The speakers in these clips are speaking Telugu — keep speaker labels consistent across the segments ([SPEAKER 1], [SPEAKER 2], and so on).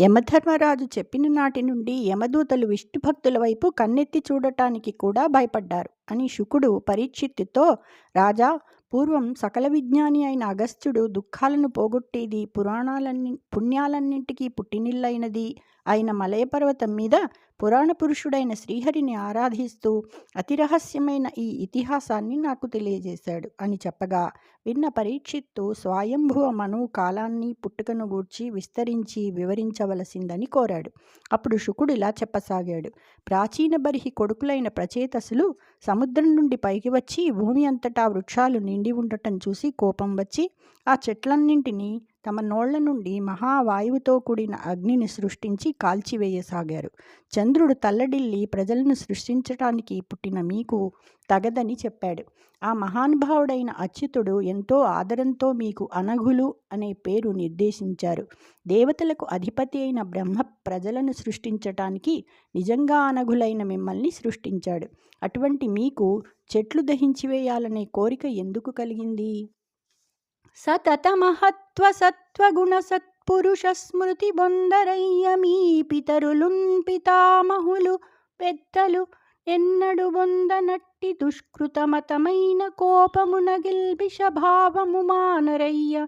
[SPEAKER 1] యమధర్మరాజు చెప్పిన నాటి నుండి యమదూతలు విష్ణు భక్తుల వైపు కన్నెత్తి చూడటానికి కూడా భయపడ్డారు అని శుకుడు పరీక్షిత్తుతో, రాజా, పూర్వం సకల విజ్ఞాని అయిన అగస్త్యుడు దుఃఖాలను పోగొట్టేది, పుణ్యాలన్నింటికీ పుట్టినిల్లైనది అయిన మలయపర్వతం మీద పురాణ పురుషుడైన శ్రీహరిని ఆరాధిస్తూ అతి రహస్యమైన ఈ ఇతిహాసాన్ని నాకు తెలియజేశాడు అని చెప్పగా విన్న పరీక్షిత్తు స్వయంభువ మనువు కాలాన్ని పుట్టుకను గూర్చి విస్తరించి వివరించవలసిందని కోరాడు. అప్పుడు శుకుడు ఇలా చెప్పసాగాడు. ప్రాచీన బర్హి కొడుకులైన ప్రచేతసులు సముద్రం నుండి పైకి వచ్చి భూమి అంతటా వృక్షాలు నిండి ఉండటం చూసి కోపం వచ్చి ఆ చెట్లన్నింటినీ తమ నోళ్ల నుండి మహావాయువుతో కూడిన అగ్నిని సృష్టించి కాల్చివేయసాగారు. చంద్రుడు తల్లడిల్లి ప్రజలను సృష్టించటానికి పుట్టిన మీకు తగదని చెప్పాడు. ఆ మహానుభావుడైన అచ్యుతుడు ఎంతో ఆదరంతో మీకు అనఘులు అనే పేరు నిర్దేశించారు. దేవతలకు అధిపతి అయిన బ్రహ్మ ప్రజలను సృష్టించటానికి నిజంగా అనఘులైన మిమ్మల్ని సృష్టించాడు. అటువంటి మీకు చెట్లు దహించివేయాలనే కోరిక ఎందుకు కలిగింది? సతత మహత్వ సత్వగుణ సత్పురుష స్మృతి బొందరయ్య మీ పితరులున్ పితామహులు పెద్దలు ఎన్నడు బొందనట్టి దుష్కృతమతమైన కోపమున గిల్బిష భావము మానరయ్య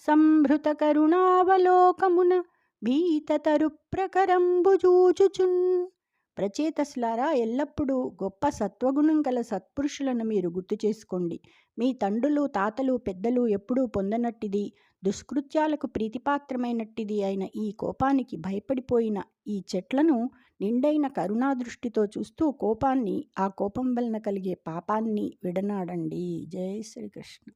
[SPEAKER 1] సంభృత కరుణావలోకమున భీతతరు ప్రకరంబుజూచుచున్. ప్రచేతసులారా, ఎల్లప్పుడూ గొప్ప సత్వగుణం గల సత్పురుషులను మీరు గుర్తు చేసుకోండి. మీ తండ్రులు, తాతలు, పెద్దలు ఎప్పుడూ పొందనట్టిది, దుష్కృత్యాలకు ప్రీతిపాత్రమైనట్టిది అయిన ఈ కోపానికి భయపడిపోయిన ఈ చెట్లను నిండైన కరుణాదృష్టితో చూస్తూ కోపాన్ని, ఆ కోపం వలన కలిగే పాపాన్ని విడనాడండి. జై శ్రీకృష్ణ.